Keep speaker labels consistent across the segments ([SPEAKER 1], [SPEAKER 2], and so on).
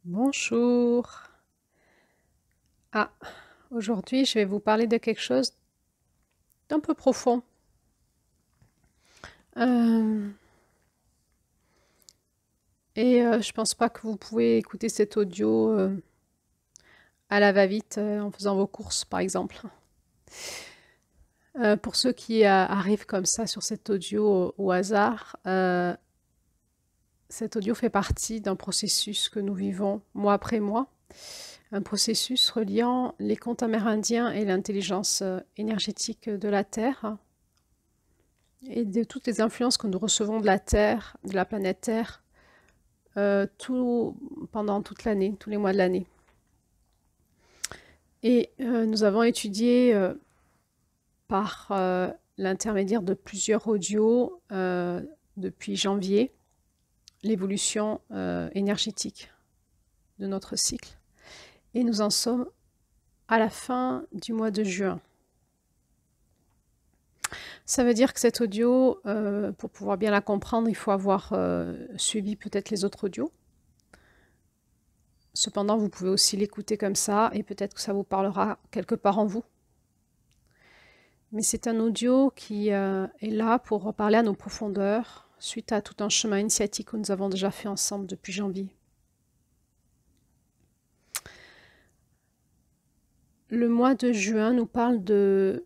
[SPEAKER 1] Bonjour. Ah, aujourd'hui, je vais vous parler de quelque chose d'un peu profond. Euh, je pense pas que vous pouvez écouter cet audio à la va-vite en faisant vos courses, par exemple. Pour ceux qui arrivent comme ça sur cet audio au hasard, cet audio fait partie d'un processus que nous vivons mois après mois, un processus reliant les contes amérindiens et l'intelligence énergétique de la Terre et de toutes les influences que nous recevons de la Terre, de la planète Terre, pendant toute l'année, tous les mois de l'année. Et nous avons étudié par l'intermédiaire de plusieurs audios depuis janvier l'évolution énergétique de notre cycle. Et nous en sommes à la fin du mois de juin. Ça veut dire que cet audio, pour pouvoir bien la comprendre, il faut avoir suivi peut-être les autres audios. Cependant, vous pouvez aussi l'écouter comme ça et peut-être que ça vous parlera quelque part en vous. Mais c'est un audio qui est là pour parler à nos profondeurs suite à tout un chemin initiatique que nous avons déjà fait ensemble depuis janvier. Le mois de juin nous parle de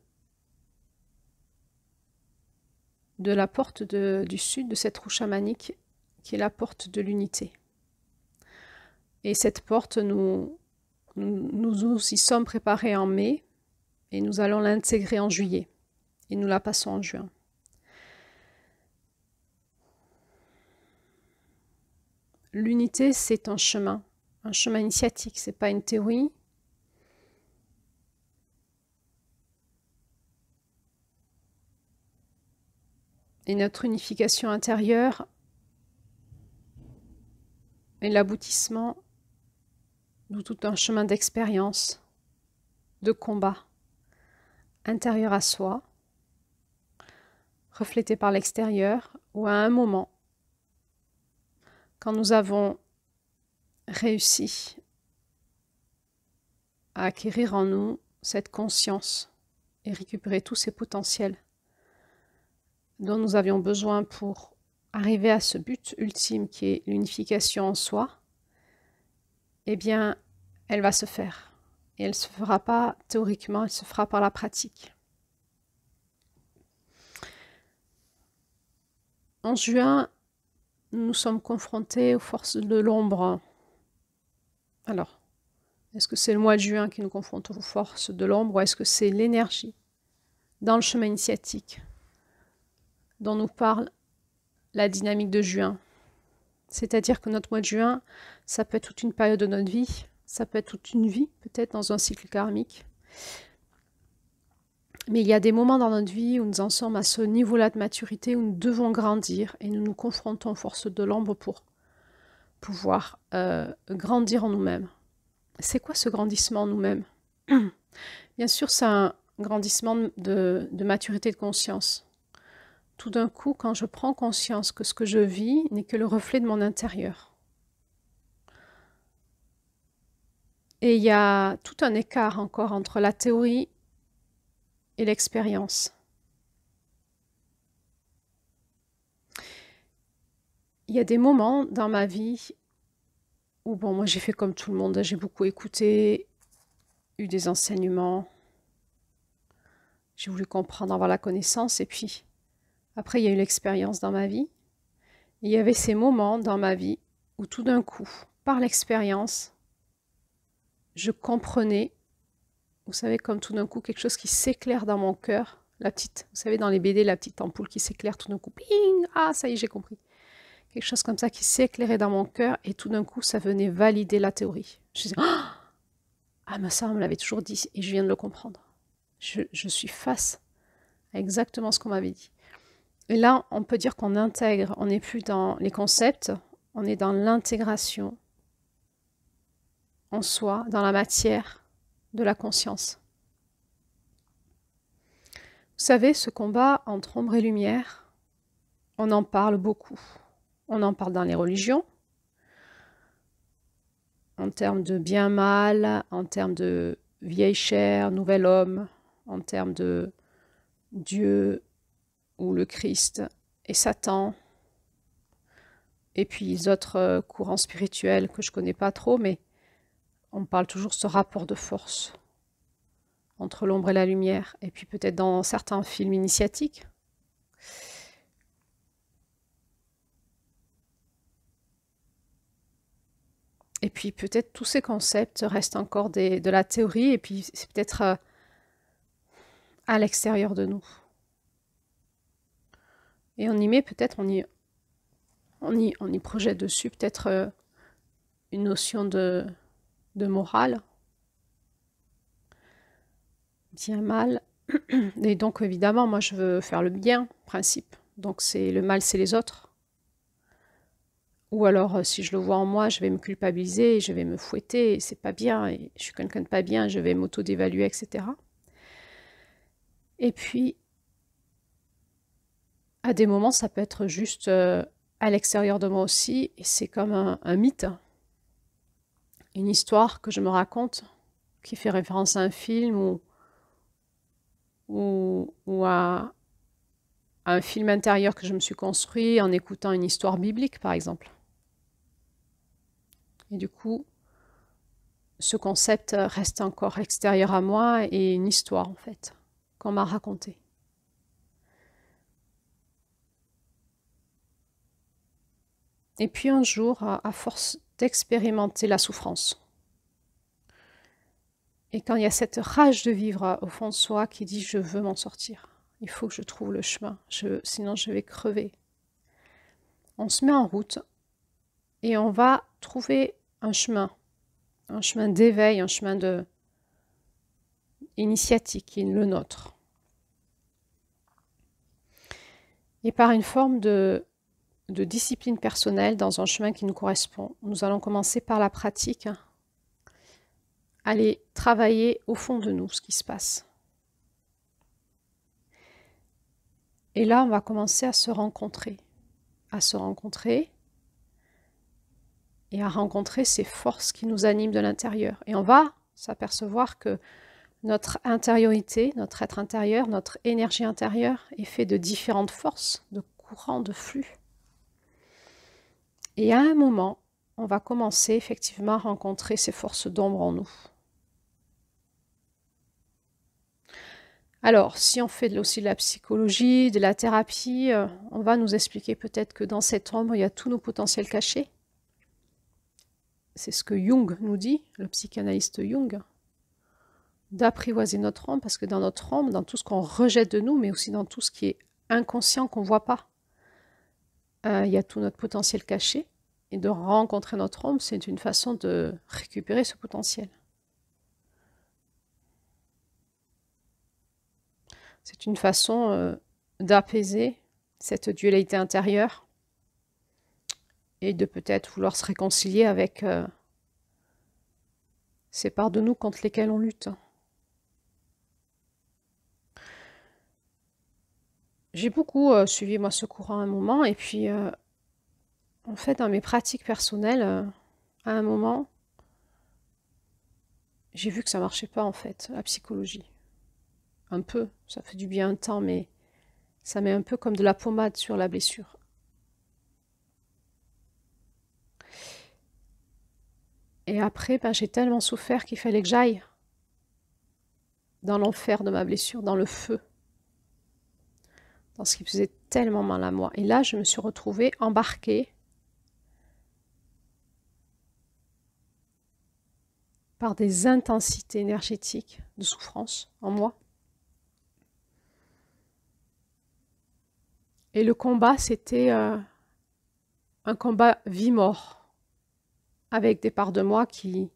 [SPEAKER 1] la porte du sud de cette roue chamanique qui est la porte de l'unité. Et cette porte, nous y sommes préparés en mai et nous allons l'intégrer en juillet. Et nous la passons en juin. L'unité, c'est un chemin initiatique, c'est pas une théorie. Et notre unification intérieure est l'aboutissement de tout un chemin d'expérience, de combat intérieur à soi, reflété par l'extérieur, ou à un moment, quand nous avons réussi à acquérir en nous cette conscience et récupérer tous ces potentiels dont nous avions besoin pour arriver à ce but ultime qui est l'unification en soi, eh bien, elle va se faire. Et elle ne se fera pas théoriquement, elle se fera par la pratique. En juin, nous sommes confrontés aux forces de l'ombre. Alors, est-ce que c'est le mois de juin qui nous confronte aux forces de l'ombre ou est-ce que c'est l'énergie dans le chemin initiatique dont nous parle la dynamique de juin? C'est-à-dire que notre mois de juin, ça peut être toute une période de notre vie, ça peut être toute une vie, peut-être dans un cycle karmique. Mais il y a des moments dans notre vie où nous en sommes à ce niveau-là de maturité, où nous devons grandir et nous nous confrontons aux forces de l'ombre pour pouvoir grandir en nous-mêmes. C'est quoi ce grandissement en nous-mêmes? Bien sûr, c'est un grandissement de maturité de conscience. Tout d'un coup, quand je prends conscience que ce que je vis n'est que le reflet de mon intérieur. Et il y a tout un écart encore entre la théorie et l'expérience. Il y a des moments dans ma vie où, bon, moi j'ai fait comme tout le monde, j'ai beaucoup écouté, eu des enseignements, j'ai voulu comprendre, avoir la connaissance, et puis après il y a eu l'expérience dans ma vie. Et il y avait ces moments dans ma vie où tout d'un coup, par l'expérience, je comprenais, vous savez, comme tout d'un coup, quelque chose qui s'éclaire dans mon cœur, la petite, vous savez, dans les BD, la petite ampoule qui s'éclaire tout d'un coup, ping, ah, ça y est, j'ai compris. Quelque chose comme ça qui s'éclairait dans mon cœur, et tout d'un coup, ça venait valider la théorie. Je disais, ah, mais ça, on me l'avait toujours dit, et je viens de le comprendre. Je suis face à exactement ce qu'on m'avait dit. Et là, on peut dire qu'on intègre, on n'est plus dans les concepts, on est dans l'intégration en soi, dans la matière de la conscience. Vous savez, ce combat entre ombre et lumière, on en parle beaucoup. On en parle dans les religions, termes de bien-mal, en termes de vieille chair, nouvel homme, en termes de Dieu ou le Christ et Satan, et puis les autres courants spirituels que je connais pas trop, mais on parle toujours de ce rapport de force entre l'ombre et la lumière, et puis peut-être dans certains films initiatiques. Et puis peut-être tous ces concepts restent encore de la théorie, et puis c'est peut-être à l'extérieur de nous. Et on y met peut-être, on y projette dessus peut-être une notion de morale, bien mal. Et donc évidemment, moi je veux faire le bien, principe. Donc c'est le mal, c'est les autres. Ou alors si je le vois en moi, je vais me culpabiliser, je vais me fouetter, et c'est pas bien, et je suis quelqu'un de pas bien, je vais m'auto-dévaluer, etc. Et puis, à des moments, ça peut être juste à l'extérieur de moi aussi, et c'est comme un mythe, une histoire que je me raconte, qui fait référence à un film ou à un film intérieur que je me suis construit en écoutant une histoire biblique, par exemple. Et du coup, ce concept reste encore extérieur à moi et une histoire, en fait, qu'on m'a racontée. Et puis un jour, à force d'expérimenter la souffrance, et quand il y a cette rage de vivre au fond de soi qui dit « je veux m'en sortir », il faut que je trouve le chemin, sinon je vais crever. On se met en route et on va trouver un chemin d'éveil, un chemin initiatique qui est le nôtre. Et par une forme de discipline personnelle dans un chemin qui nous correspond, nous allons commencer par la pratique, aller travailler au fond de nous ce qui se passe. Et là, on va commencer à se rencontrer et à rencontrer ces forces qui nous animent de l'intérieur. Et on va s'apercevoir que notre intériorité, notre être intérieur, notre énergie intérieure est fait de différentes forces, de courants, de flux. Et à un moment, on va commencer effectivement à rencontrer ces forces d'ombre en nous. Alors, si on fait aussi de la psychologie, de la thérapie, on va nous expliquer peut-être que dans cette ombre, il y a tous nos potentiels cachés. C'est ce que Jung nous dit, le psychanalyste Jung, d'apprivoiser notre ombre, parce que dans notre ombre, dans tout ce qu'on rejette de nous, mais aussi dans tout ce qui est inconscient qu'on ne voit pas, il y a tout notre potentiel caché. Et de rencontrer notre ombre, c'est une façon de récupérer ce potentiel. C'est une façon d'apaiser cette dualité intérieure et de peut-être vouloir se réconcilier avec ces parts de nous contre lesquelles on lutte. J'ai beaucoup suivi moi ce courant à un moment, et puis en fait dans mes pratiques personnelles, à un moment, j'ai vu que ça marchait pas en fait, la psychologie. Un peu, ça fait du bien un temps, mais ça met un peu comme de la pommade sur la blessure. Et après, j'ai tellement souffert qu'il fallait que j'aille dans l'enfer de ma blessure, dans le feu, dans ce qui faisait tellement mal à moi. Et là, je me suis retrouvée embarquée par des intensités énergétiques de souffrance en moi. Et le combat, c'était un combat vie-mort, avec des parts de moi qui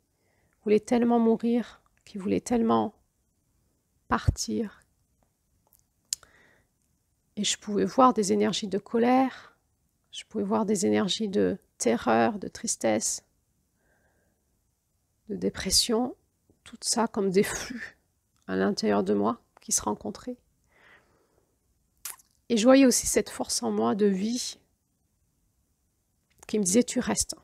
[SPEAKER 1] voulaient tellement mourir, qui voulaient tellement partir. Et je pouvais voir des énergies de colère, je pouvais voir des énergies de terreur, de tristesse, de dépression, tout ça comme des flux à l'intérieur de moi qui se rencontraient. Et je voyais aussi cette force en moi de vie qui me disait « tu restes ».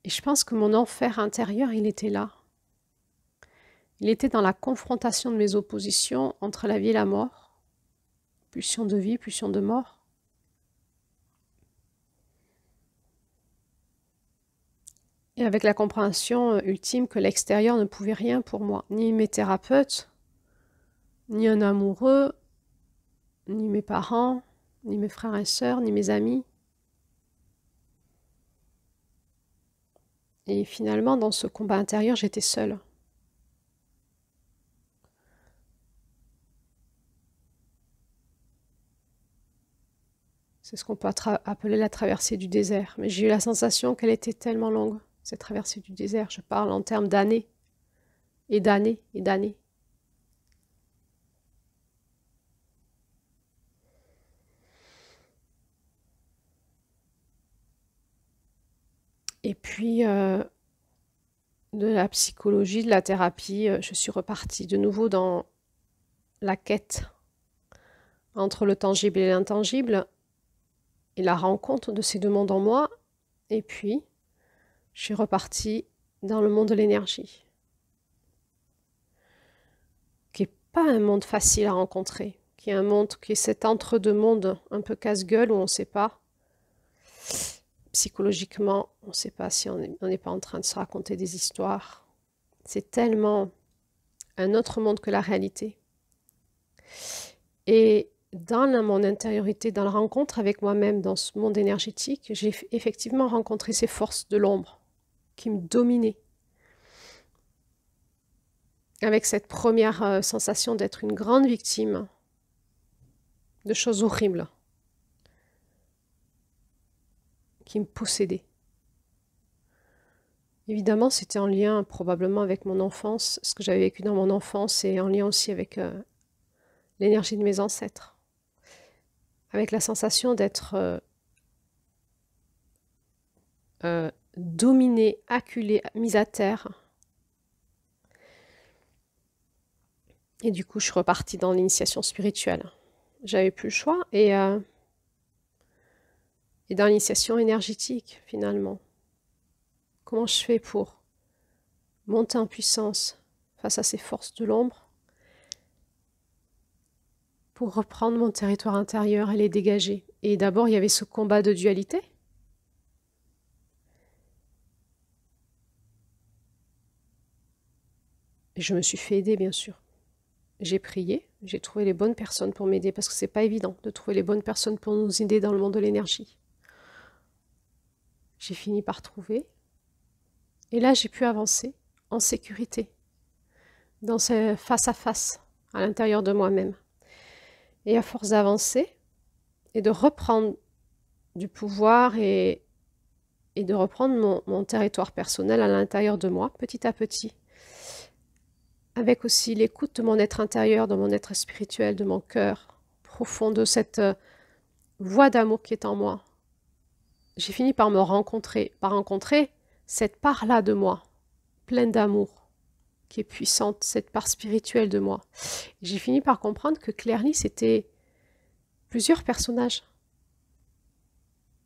[SPEAKER 1] Et je pense que mon enfer intérieur, il était là. Il était dans la confrontation de mes oppositions entre la vie et la mort. Pulsion de vie, pulsion de mort. Et avec la compréhension ultime que l'extérieur ne pouvait rien pour moi. Ni mes thérapeutes, ni un amoureux, ni mes parents, ni mes frères et sœurs, ni mes amis. Et finalement, dans ce combat intérieur, j'étais seule. C'est ce qu'on peut appeler la traversée du désert. Mais j'ai eu la sensation qu'elle était tellement longue, cette traversée du désert. Je parle en termes d'années, et d'années, et d'années. Et puis, de la psychologie, de la thérapie, je suis repartie de nouveau dans la quête entre le tangible et l'intangible, et la rencontre de ces deux mondes en moi. Et puis, je suis repartie dans le monde de l'énergie, qui n'est pas un monde facile à rencontrer, qui est un monde qui est cet entre-deux-mondes un peu casse-gueule où on ne sait pas. Psychologiquement, on ne sait pas si on n'est pas en train de se raconter des histoires. C'est tellement un autre monde que la réalité. Et dans mon intériorité, dans la rencontre avec moi-même, dans ce monde énergétique, j'ai effectivement rencontré ces forces de l'ombre qui me dominaient. Avec cette première sensation d'être une grande victime de choses horribles qui me possédaient. Évidemment, c'était en lien probablement avec mon enfance, ce que j'avais vécu dans mon enfance, et en lien aussi avec l'énergie de mes ancêtres. Avec la sensation d'être dominée, acculée, mise à terre. Et du coup, je suis repartie dans l'initiation spirituelle. J'avais plus le choix. Et dans l'initiation énergétique, finalement. Comment je fais pour monter en puissance face à ces forces de l'ombre, pour reprendre mon territoire intérieur et les dégager. Et d'abord, il y avait ce combat de dualité. Et je me suis fait aider, bien sûr. J'ai prié, j'ai trouvé les bonnes personnes pour m'aider, parce que c'est pas évident de trouver les bonnes personnes pour nous aider dans le monde de l'énergie. J'ai fini par trouver. Et là, j'ai pu avancer en sécurité, dans ce face-à-face, à l'intérieur de moi-même. Et à force d'avancer, et de reprendre du pouvoir et de reprendre mon territoire personnel à l'intérieur de moi, petit à petit, avec aussi l'écoute de mon être intérieur, de mon être spirituel, de mon cœur profond, de cette voix d'amour qui est en moi. J'ai fini par me rencontrer, par rencontrer cette part-là de moi, pleine d'amour, qui est puissante, cette part spirituelle de moi. J'ai fini par comprendre que Claire-Lys, c'était plusieurs personnages.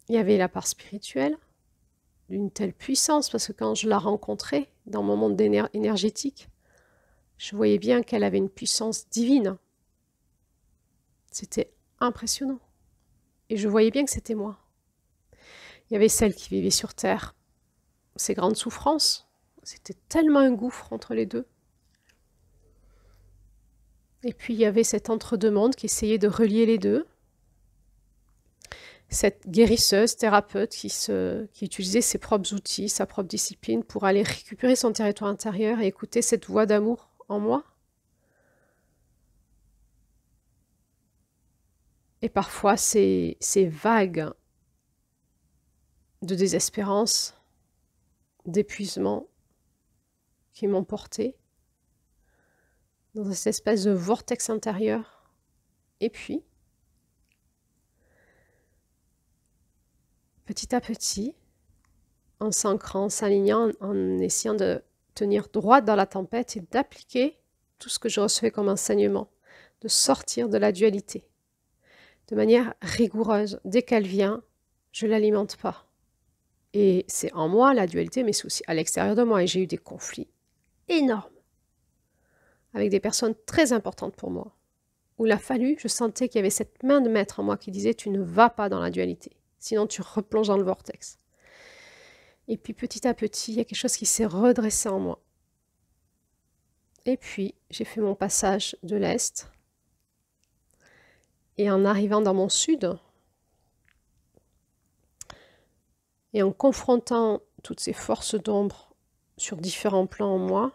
[SPEAKER 1] Il y avait la part spirituelle, d'une telle puissance, parce que quand je la rencontrais dans mon monde énergétique, je voyais bien qu'elle avait une puissance divine. C'était impressionnant. Et je voyais bien que c'était moi. Il y avait celle qui vivait sur Terre, ces grandes souffrances. C'était tellement un gouffre entre les deux. Et puis il y avait cet entre-deux-mondes qui essayait de relier les deux. Cette guérisseuse, thérapeute qui utilisait ses propres outils, sa propre discipline pour aller récupérer son territoire intérieur et écouter cette voix d'amour en moi. Et parfois, ces vagues de désespérance, d'épuisement qui m'ont porté dans cette espèce de vortex intérieur. Et puis, petit à petit, en s'ancrant, en s'alignant, en essayant de tenir droit dans la tempête et d'appliquer tout ce que je recevais comme enseignement, de sortir de la dualité, de manière rigoureuse. Dès qu'elle vient, je ne l'alimente pas. Et c'est en moi la dualité, mais c'est aussi à l'extérieur de moi. Et j'ai eu des conflits énormes avec des personnes très importantes pour moi, où il a fallu, je sentais qu'il y avait cette main de maître en moi qui disait tu ne vas pas dans la dualité, sinon tu replonges dans le vortex. Et puis petit à petit, il y a quelque chose qui s'est redressé en moi. Et puis, j'ai fait mon passage de l'Est. Et en arrivant dans mon Sud, et en confrontant toutes ces forces d'ombre sur différents plans en moi,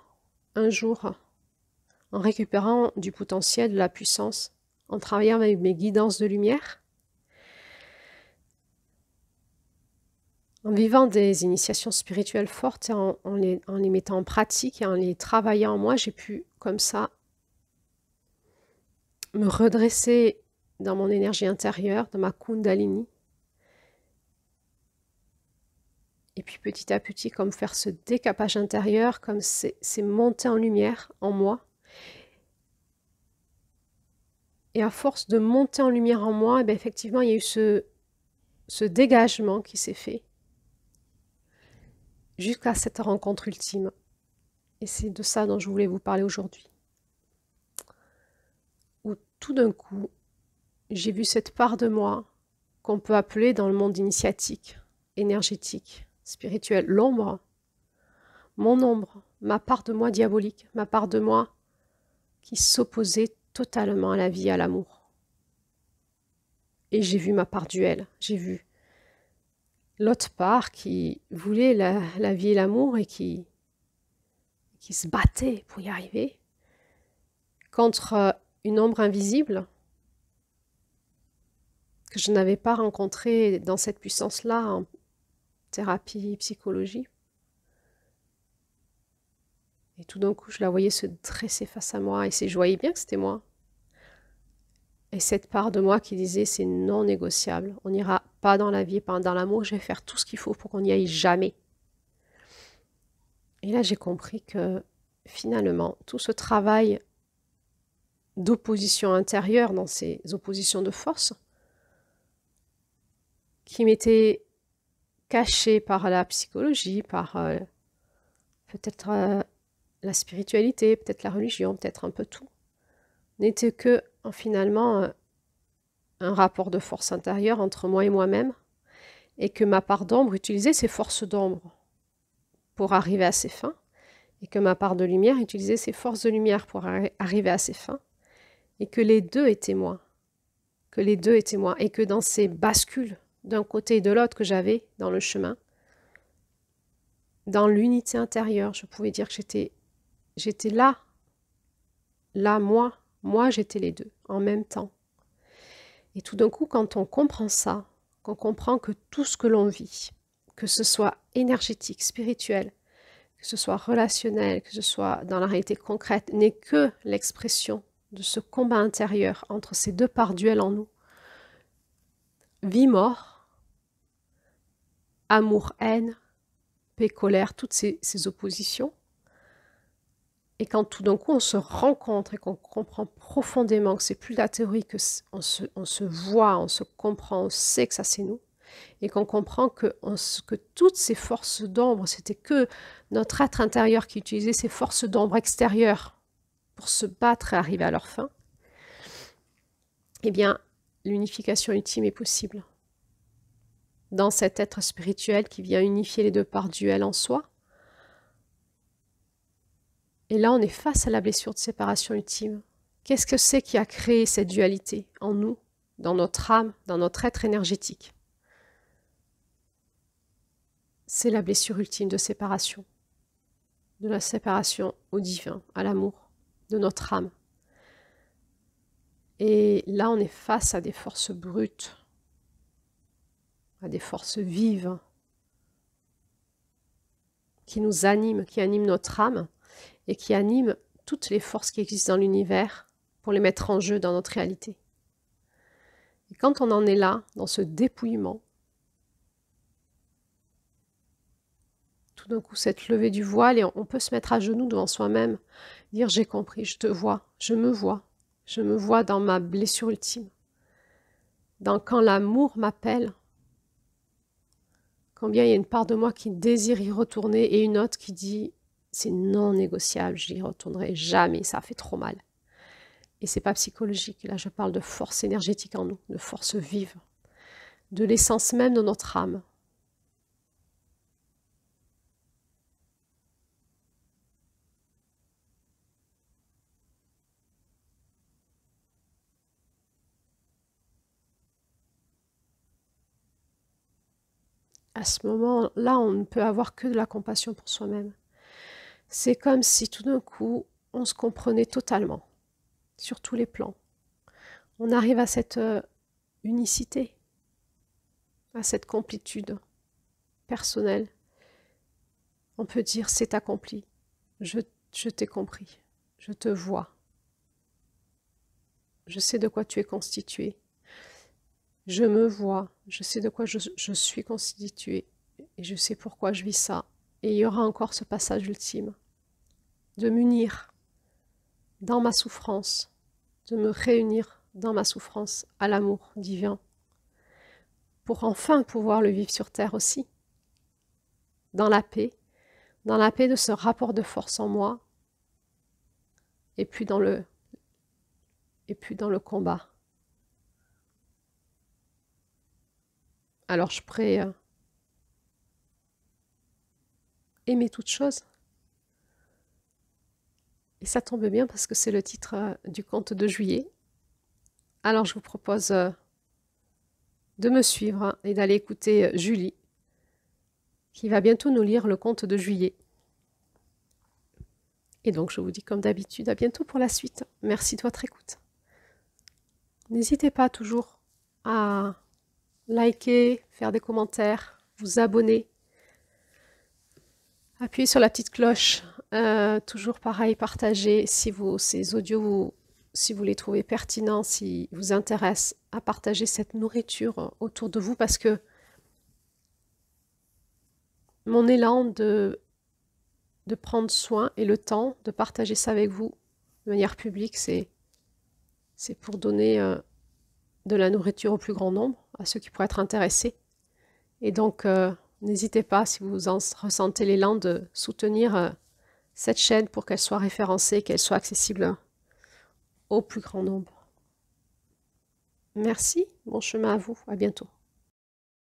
[SPEAKER 1] un jour, en récupérant du potentiel, de la puissance, en travaillant avec mes guidances de lumière, en vivant des initiations spirituelles fortes et en les mettant en pratique et en les travaillant en moi, j'ai pu, comme ça, me redresser dans mon énergie intérieure, dans ma Kundalini. Et puis petit à petit, comme faire ce décapage intérieur, comme c'est monter en lumière en moi. Et à force de monter en lumière en moi, et effectivement, il y a eu ce dégagement qui s'est fait jusqu'à cette rencontre ultime. Et c'est de ça dont je voulais vous parler aujourd'hui. Où tout d'un coup, j'ai vu cette part de moi qu'on peut appeler dans le monde initiatique, énergétique, spirituel, l'ombre, mon ombre, ma part de moi diabolique, ma part de moi qui s'opposait totalement à la vie et à l'amour. Et j'ai vu ma part duel, j'ai vu l'autre part qui voulait la vie et l'amour et qui se battait pour y arriver contre une ombre invisible que je n'avais pas rencontrée dans cette puissance-là en thérapie, psychologie. Et tout d'un coup, je la voyais se dresser face à moi et je voyais bien que c'était moi. Et cette part de moi qui disait c'est non négociable, on n'ira pas dans la vie, pas dans l'amour, je vais faire tout ce qu'il faut pour qu'on n'y aille jamais. Et là, j'ai compris que finalement, tout ce travail d'opposition intérieure dans ces oppositions de force qui m'étaient cachées par la psychologie, par peut-être la spiritualité, peut-être la religion, peut-être un peu tout, n'était que finalement un rapport de force intérieure entre moi et moi-même, et que ma part d'ombre utilisait ces forces d'ombre pour arriver à ses fins, et que ma part de lumière utilisait ses forces de lumière pour arriver à ses fins, et que les deux étaient moi, et que dans ces bascules d'un côté et de l'autre que j'avais dans le chemin, dans l'unité intérieure, je pouvais dire que j'étais là, moi j'étais les deux, en même temps. Et tout d'un coup, quand on comprend ça, qu'on comprend que tout ce que l'on vit, que ce soit énergétique, spirituel, que ce soit relationnel, que ce soit dans la réalité concrète, n'est que l'expression de ce combat intérieur entre ces deux parts duelles en nous. Vie-mort, amour-haine, paix, colère, toutes ces oppositions. Et quand tout d'un coup on se rencontre et qu'on comprend profondément que c'est plus la théorie, qu'on se voit, on se comprend, on sait que ça c'est nous, et qu'on comprend que toutes ces forces d'ombre, c'était que notre être intérieur qui utilisait ces forces d'ombre extérieures pour se battre et arriver à leur fin, eh bien, l'unification ultime est possible. Dans cet être spirituel qui vient unifier les deux parts duelles en soi. Et là, on est face à la blessure de séparation ultime. Qu'est-ce que c'est qui a créé cette dualité en nous, dans notre âme, dans notre être énergétique? C'est la blessure ultime de séparation. De la séparation au divin, à l'amour, de notre âme. Et là, on est face à des forces brutes, à des forces vives, qui nous animent, qui animent notre âme, et qui animent toutes les forces qui existent dans l'univers pour les mettre en jeu dans notre réalité. Et quand on en est là, dans ce dépouillement, tout d'un coup, cette levée du voile, et on peut se mettre à genoux devant soi-même, dire j'ai compris, je te vois, je me vois dans ma blessure ultime. Dans quand l'amour m'appelle, Combien il y a une part de moi qui désire y retourner et une autre qui dit c'est non négociable, je n'y retournerai jamais, ça fait trop mal. Et c'est pas psychologique, là je parle de force énergétique en nous, de force vive, de l'essence même de notre âme. À ce moment-là, on ne peut avoir que de la compassion pour soi-même. C'est comme si tout d'un coup, on se comprenait totalement, sur tous les plans. On arrive à cette unicité, à cette complétude personnelle. On peut dire c'est accompli, je t'ai compris, je te vois, je sais de quoi tu es constitué, je me vois, je sais de quoi je suis constitué et je sais pourquoi je vis ça. Et il y aura encore ce passage ultime, de m'unir dans ma souffrance, de me réunir dans ma souffrance à l'amour divin, pour enfin pouvoir le vivre sur terre aussi, dans la paix de ce rapport de force en moi, et puis dans le combat. Alors je pourrais aimer toute chose. Et ça tombe bien parce que c'est le titre du conte de juillet. Alors je vous propose de me suivre et d'aller écouter Julie, qui va bientôt nous lire le conte de juillet. Et donc je vous dis comme d'habitude, à bientôt pour la suite. Merci de votre écoute. N'hésitez pas toujours à liker, faire des commentaires, vous abonner, appuyer sur la petite cloche, toujours pareil, partager si ces audios, si vous les trouvez pertinents, si vous intéressent à partager cette nourriture autour de vous, parce que mon élan de prendre soin et le temps de partager ça avec vous de manière publique, c'est pour donner de la nourriture au plus grand nombre, à ceux qui pourraient être intéressés. Et donc, n'hésitez pas, si vous en ressentez l'élan, de soutenir cette chaîne pour qu'elle soit référencée, qu'elle soit accessible au plus grand nombre. Merci, bon chemin à vous, à bientôt.